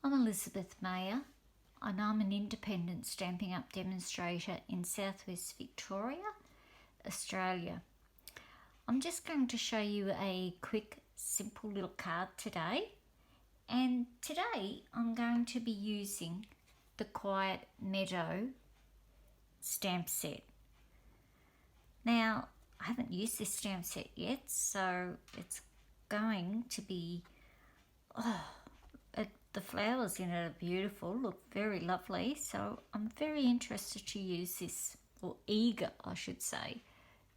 I'm Elizabeth Mayer and I'm an independent Stampin' Up! Demonstrator in Southwest Victoria, Australia. I'm just going to show you a quick, simple little card today, and today I'm going to be using the Quiet Meadow stamp set. Now, I haven't used this stamp set yet, so it's going to be, the flowers in it are beautiful, look very lovely, so I'm very interested to use this, or eager I should say,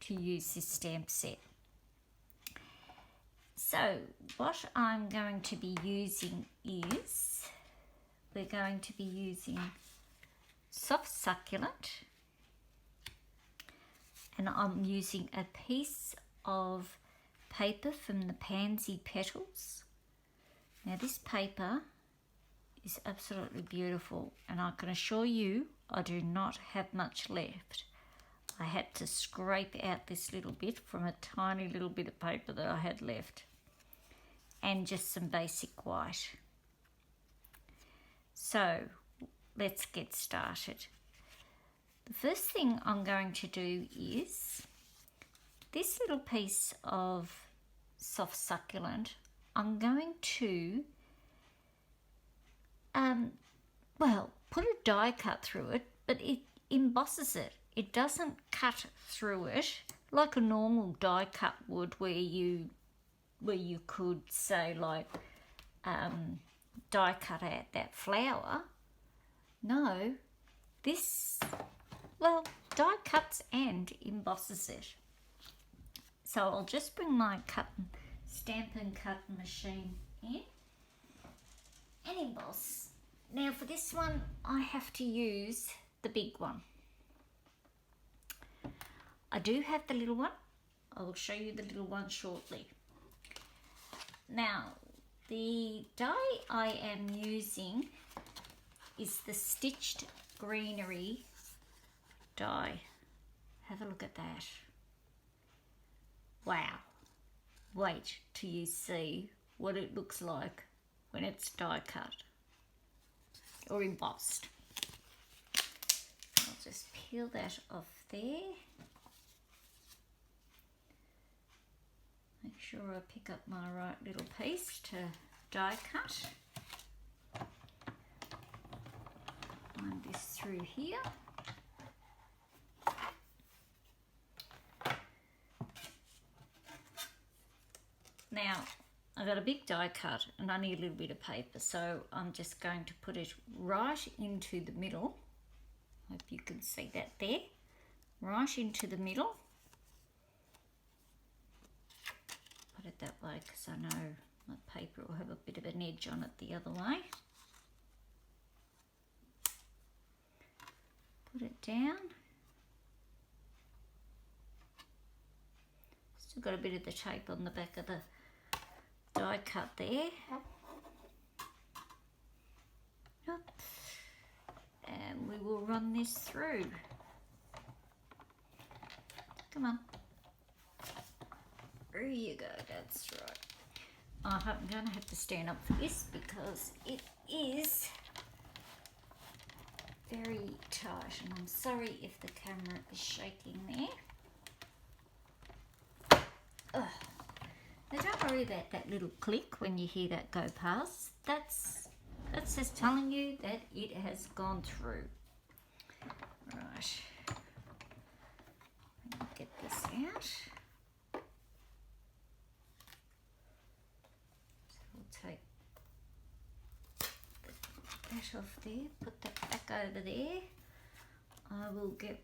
to use this stamp set. So what I'm going to be using is, we're going to be using Soft Succulent, and I'm using a piece of paper from the Pansy Petals. Now this paper is absolutely beautiful, and I can assure you I do not have much left. I had to scrape out this little bit from a tiny little bit of paper that I had left, and just some basic white. So let's get started. The first thing I'm going to do is this little piece of Soft Succulent, I'm going to put a die cut through it, but it embosses it. It doesn't cut through it like a normal die cut would, where you could say like die cut out that flower. No, this, die cuts and embosses it. So I'll just bring my stamp and cut machine in and emboss. Now for this one, I have to use the big one. I do have the little one. I will show you the little one shortly. Now, the die I am using is the Stitched Greenery die. Have a look at that. Wow. Wait till you see what it looks like when it's die cut or embossed. I'll just peel that off there. Make sure I pick up my right little piece to die cut. Wind this through here. Now, I've got a big die cut and only a little bit of paper, so I'm just going to put it right into the middle. Hope you can see that there. Right into the middle. Put it that way because I know my paper will have a bit of an edge on it the other way. Put it down. Still got a bit of the tape on the back of the die cut there. And we will run this through. Come on. There you go, that's right. I'm going to have to stand up for this because it is very tight, and I'm sorry if the camera is shaking there. Now don't worry about that little click when you hear that go past. That's just telling you that it has gone through. Right. Let me get this out. So we'll take that off there, put that back over there. I will get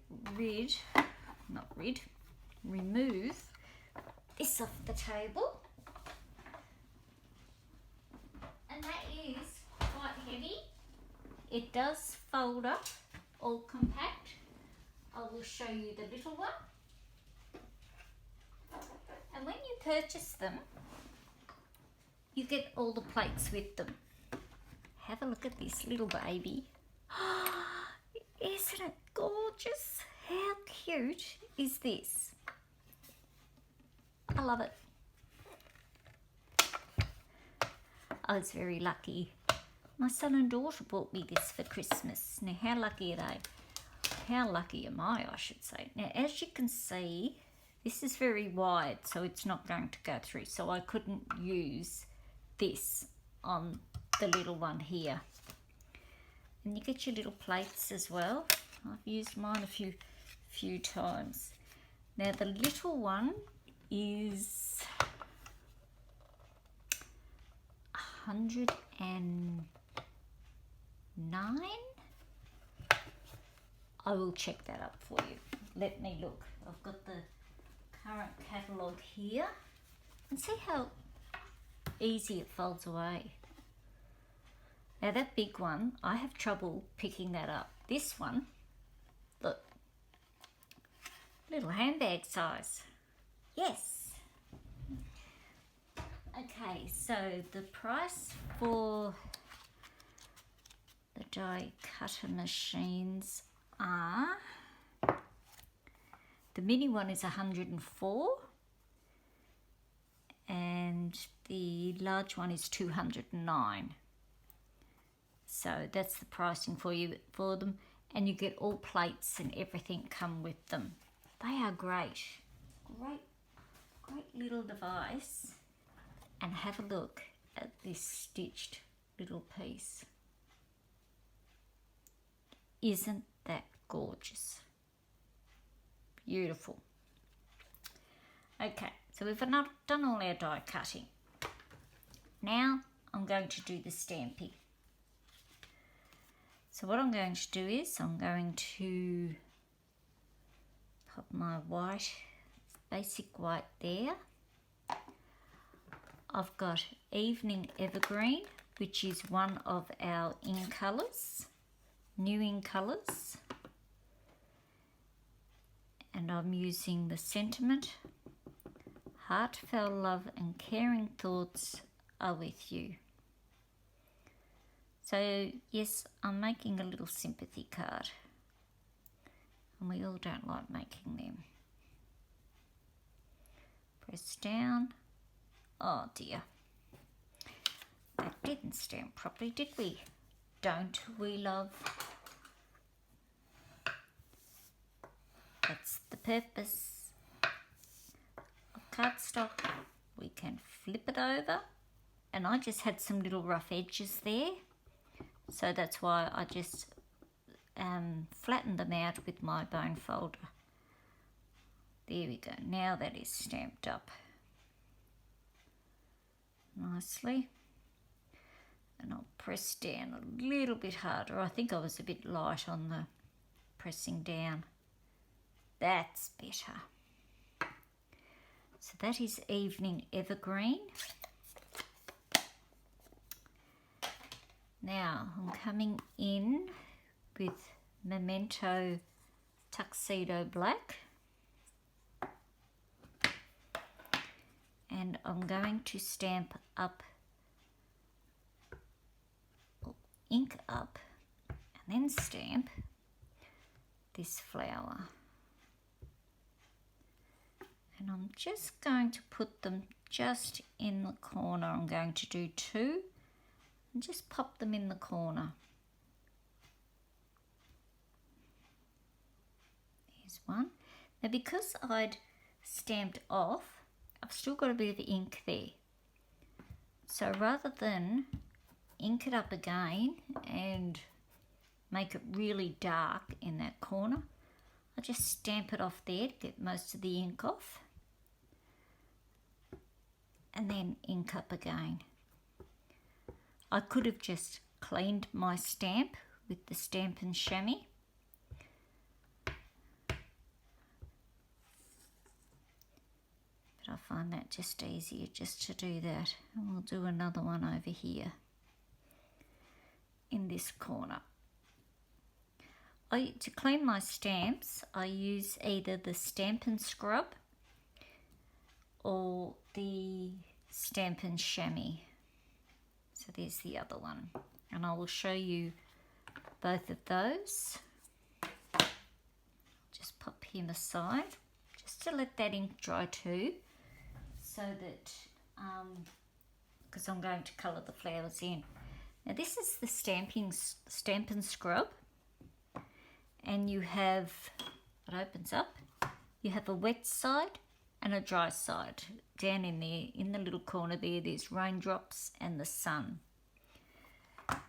remove this off the table. And that is quite heavy. It does fold up all compact. I will show you the little one. And when you purchase them, you get all the plates with them. Have a look at this little baby. Isn't it gorgeous? How cute is this? I love it. I was very lucky My son and daughter bought me this for Christmas. Now, how lucky are they? How lucky am I should say. Now, as you can see, this is very wide, so it's not going to go through. So I couldn't use this on the little one here. And you get your little plates as well. I've used mine a few times. Now, the little one is 109. I will check that up for you. Let me look. I've got the current catalogue here. And see how easy it folds away. Now that big one, I have trouble picking that up. This one, look, little handbag size. Yes. Okay, so the price for the die cutter machines are, the mini one is 104 and the large one is 209. So that's the pricing for them, and you get all plates and everything come with them. They are great. Great little device. And have a look at this stitched little piece. Isn't that gorgeous? Beautiful. Okay, so we've done all our die cutting. Now I'm going to do the stamping. So what I'm going to do is I'm going to pop my white, basic white there. I've got Evening Evergreen, which is one of our in colours, new in colours. And I'm using the sentiment, heartfelt love and caring thoughts are with you. So yes, I'm making a little sympathy card. And we all don't like making them. Press down. Oh dear. That didn't stamp properly, did we? Don't we love? That's the purpose of cardstock. We can flip it over. And I just had some little rough edges there. So that's why I just flattened them out with my bone folder. There we go. Now that is stamped up nicely. And I'll press down a little bit harder. I think I was a bit light on the pressing down. That's better. So that is Evening Evergreen. Now I'm coming in with Memento Tuxedo Black. And I'm going to stamp up, ink up, and then stamp this flower. And I'm just going to put them just in the corner. I'm going to do two and just pop them in the corner. Here's one. Now because I'd stamped off, I've still got a bit of ink there. So rather than ink it up again and make it really dark in that corner, I just stamp it off there to get most of the ink off. And then ink up again. I could have just cleaned my stamp with the Stampin' Chamois. But I find that just easier just to do that. And we'll do another one over here in this corner. To clean my stamps, I use either the Stampin' Scrub or the Stampin' Chamois. So there's the other one. And I will show you both of those. Just pop him aside, just to let that ink dry too, so that, because I'm going to colour the flowers in. Now this is the Stamp and Scrub, and you have, it opens up, you have a wet side and a dry side. Down in there, in the little corner there, there's raindrops and the sun.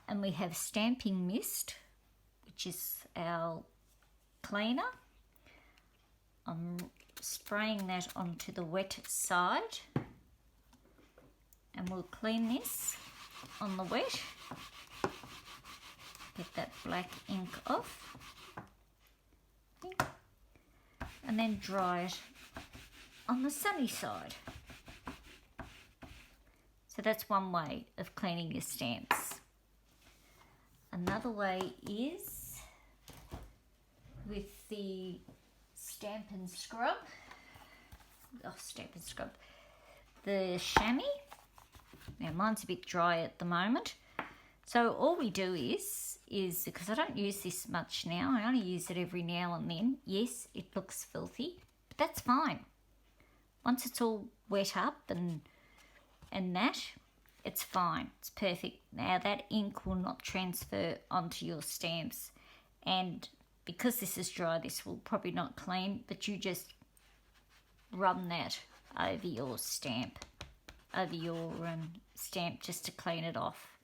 And we have Stamping Mist, which is our cleaner. I'm spraying that onto the wet side, and we'll clean this on the wet. Get that black ink off. And then dry it on the sunny side. So that's one way of cleaning your stamps. Another way is with the Stamp and Scrub. The chamois. Now mine's a bit dry at the moment. So all we do is because I don't use this much now, I only use it every now and then. Yes, it looks filthy, but that's fine. Once it's all wet up and that, it's fine. It's perfect. Now that ink will not transfer onto your stamps, and because this is dry, this will probably not clean, but you just run that over your stamp, just to clean it off.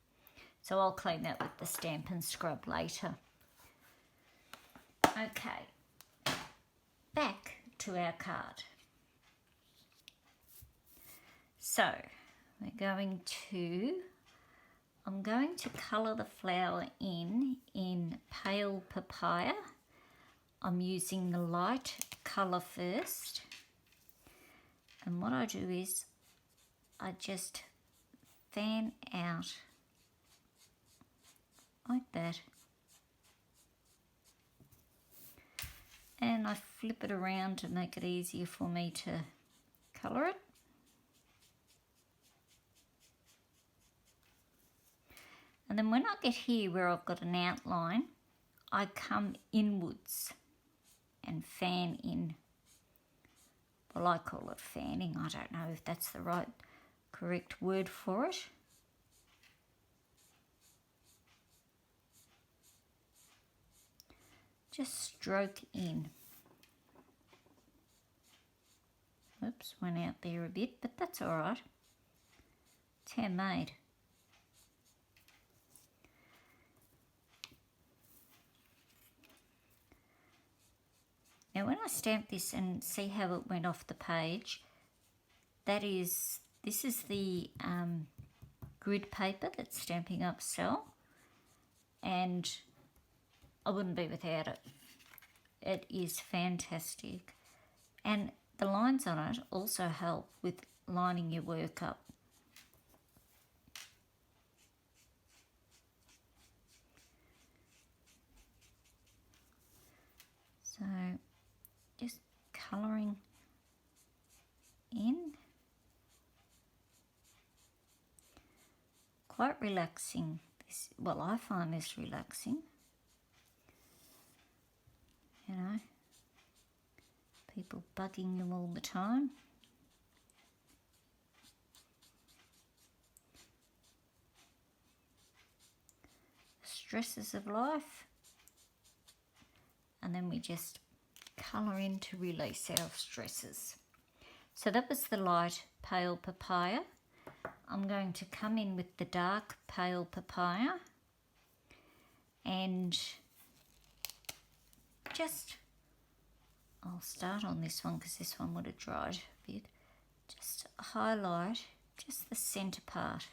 So I'll clean that with the Stamp and Scrub later. Okay, back to our card. So I'm going to colour the flower in Pale Papaya. I'm using the light colour first. And what I do is I just fan out like that. And I flip it around to make it easier for me to colour it. And then when I get here where I've got an outline, I come inwards and fan in. Well, I call it fanning. I don't know if that's the correct word for it. Just stroke in. Oops, went out there a bit, but that's all right. It's handmade. Now when I stamp this and see how it went off the page, this is the grid paper that Stampin' Up sell, and I wouldn't be without it. It is fantastic, and the lines on it also help with lining your work up. So just colouring in. Quite relaxing. Well, I find this relaxing. You know, people bugging you all the time. The stresses of life. And then we just colour in to release our stresses. So that was the light Pale Papaya. I'm going to come in with the dark Pale Papaya and I'll start on this one because this one would have dried a bit. Just highlight just the centre part.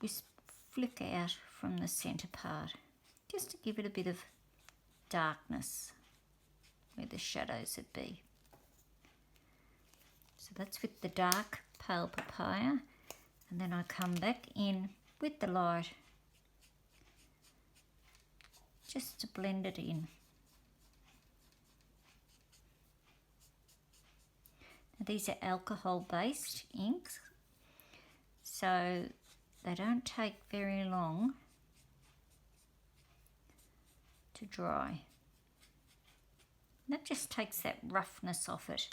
Just flick out from the centre part just to give it a bit of darkness where the shadows would be. So that's with the dark Pale Papaya, and then I come back in with the light just to blend it in. Now these are alcohol based inks, so they don't take very long to dry. That just takes that roughness off it.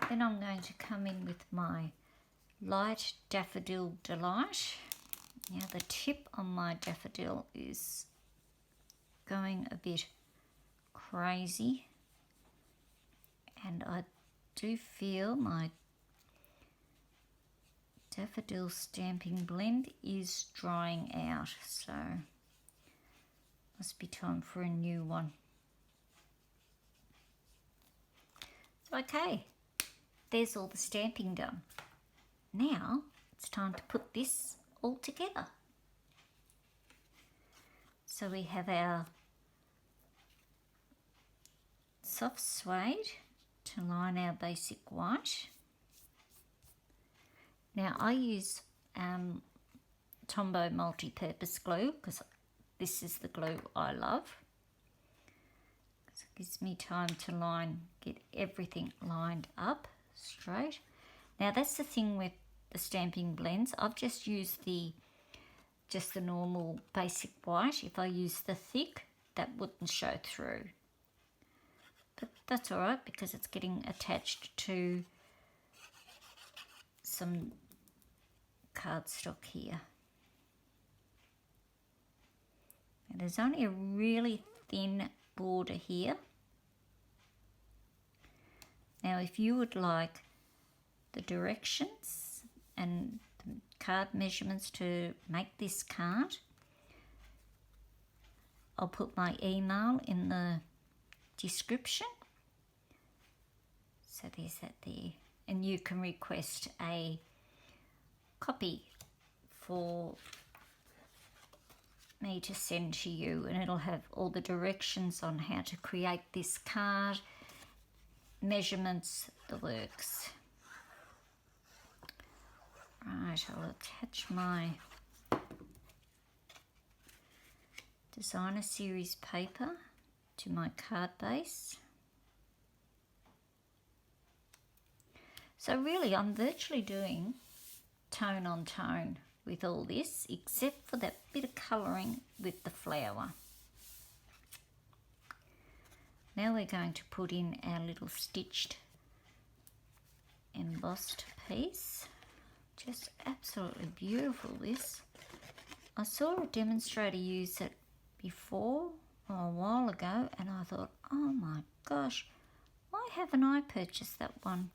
Then I'm going to come in with my light Daffodil Delight. Now the tip on my daffodil is going a bit crazy, and I do feel my daffodil stamping blend is drying out, so must be time for a new one. So okay, there's all the stamping done. Now it's time to put this all together. So we have our soft suede to line our basic white. Now I use Tombow multi-purpose glue because this is the glue I love. So it gives me time to get everything lined up straight. Now that's the thing with the stamping blends. I've just used just the normal basic white. If I use the thick, that wouldn't show through. But that's all right because it's getting attached to some cardstock here. And there's only a really thin border here. Now if you would like the directions and the card measurements to make this card, I'll put my email in the description. So there's that there. And you can request a copy for me to send to you, and it'll have all the directions on how to create this card, measurements, the works. Right, I'll attach my designer series paper to my card base. So really I'm virtually doing tone on tone with all this, except for that bit of colouring with the flower. Now we're going to put in our little stitched embossed piece. Just absolutely beautiful, this. I saw a demonstrator use it before, a while ago, and I thought, oh my gosh, why haven't I purchased that one?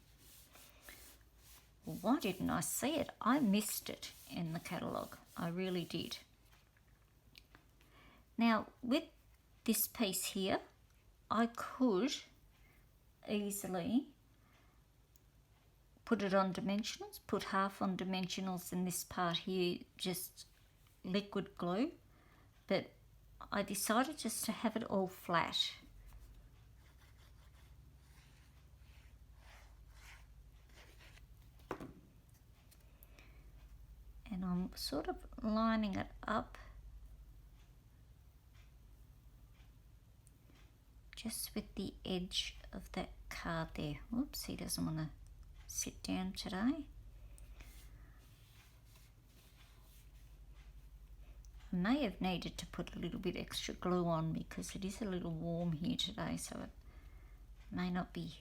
Well, why didn't I see it? I missed it in the catalogue. I really did. Now, with this piece here, I could easily put it on dimensionals, put half on dimensionals and this part here just liquid glue, but I decided just to have it all flat. And I'm sort of lining it up just with the edge of that card there. Whoops, he doesn't want to sit down today. I may have needed to put a little bit extra glue on because it is a little warm here today, so it may not be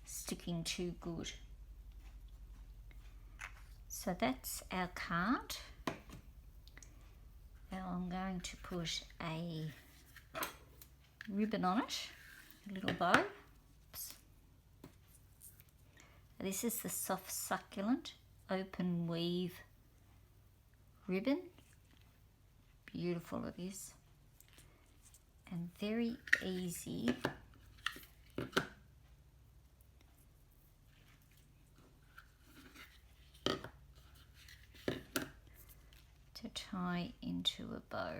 sticking too good. So that's our card. Now I'm going to put a ribbon on it, a little bow. Oops. This is the soft succulent open weave ribbon. Beautiful it is, and very easy to tie into a bow.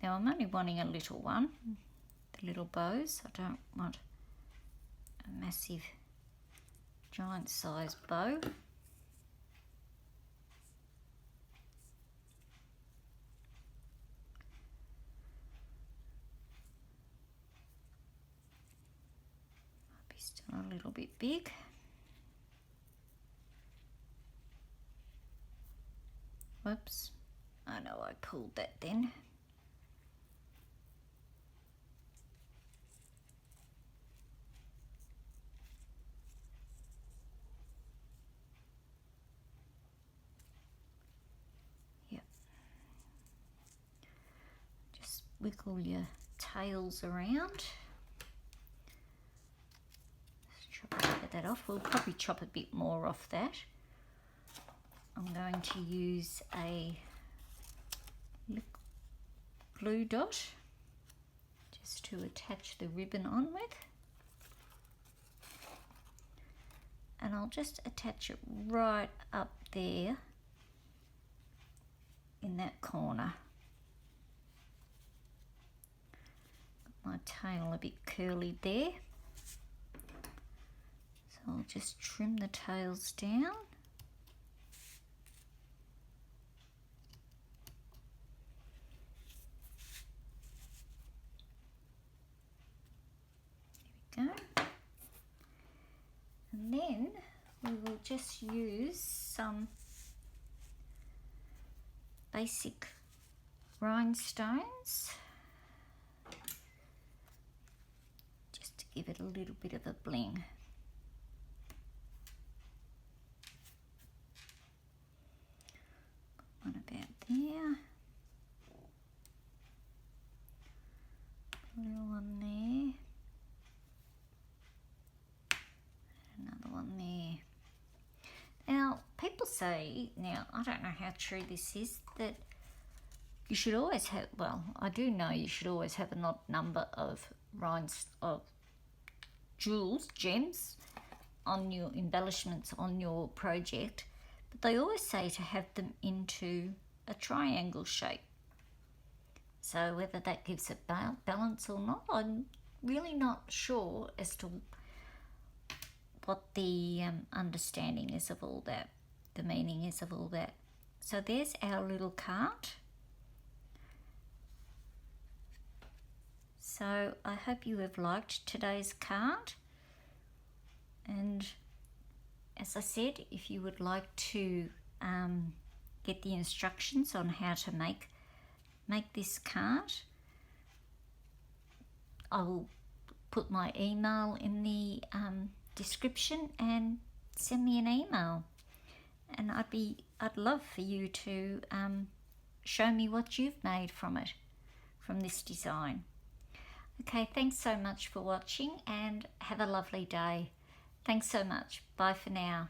Now I'm only wanting a little one, the little bows. I don't want a massive giant size bow. Might be still a little bit big. Whoops, I know I pulled that then. Yep. Just wiggle your tails around. Chop a bit of that off. We'll probably chop a bit more off that. I'm going to use a glue dot just to attach the ribbon on with. And I'll just attach it right up there in that corner. Got my tail a bit curly there. So I'll just trim the tails down. There we go. And then we will just use some basic rhinestones just to give it a little bit of a bling. Got one about there, a little one there, another one there. Now, people say, now I don't know how true this is, that you should always have, well, I do know you should always have an odd number of jewels, gems on your embellishments on your project, but they always say to have them into a triangle shape. So whether that gives it balance or not, I'm really not sure as to what the understanding is of all that, the meaning is of all that. So there's our little card. So I hope you have liked today's card. And as I said, if you would like to get the instructions on how to make this card, I will put my email in the description and send me an email. And I'd love for you to show me what you've made from this design. Okay, thanks so much for watching and have a lovely day. Thanks so much. Bye for now.